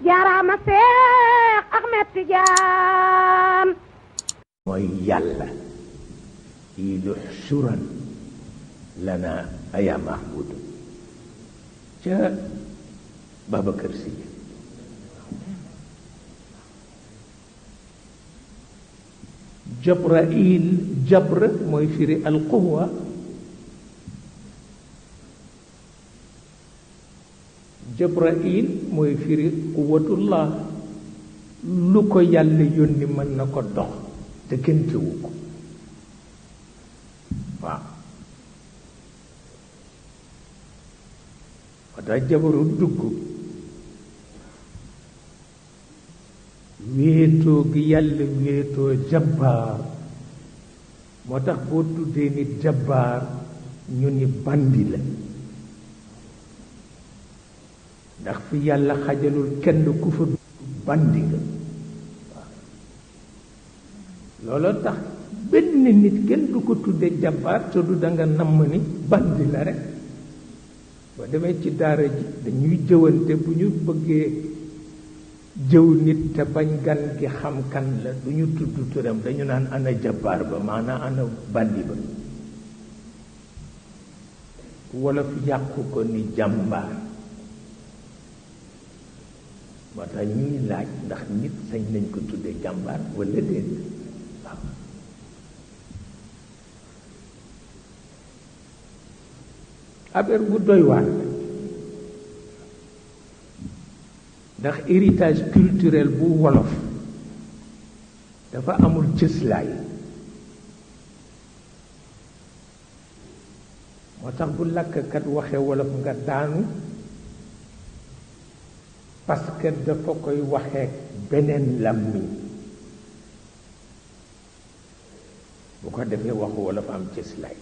jaaraama Seex Ahmed Tijaan mooy yàlla ilu xusuran lana aya mahbudu ca Babacar Si Jabrail jabr mooy firi alquwa Jabrail mooy firi quwatullah lu ko yàlla yónni mën na ko dox te kenn tewu ko waaw moo tax jabaru dugg wéetoo gi yàlla wéetoo jabbaar moo tax boo tuddee nit jabbaar ñu ni bandi la ndax fi yàlla xajalul kenn ku fa bandi nga waaw looloo tax benn nit kenn du ko tudde jabbaar te du danga namm ni bandi la rek boo demee ci daara ji dañuy jëwante bu ñu bëggee jëw nit te bañ gan gi xam kan la du ñu tudd turam dañu naan ana jabbaar ba maanaam ana bandi ba wolof yàqu ko ni jàmbaar moo tax ñuy laaj ndax nit sañ nañ ko tudde jàmbaar wala déet waaw affaire bu doy waar ndax héritage culturel bu wolof dafa amul cëslaay moo tax bu làkkkat waxee wolof nga daanu parce que dafa koy waxee beneen làmmiñ bu ko defee waxu wolof am cëslaay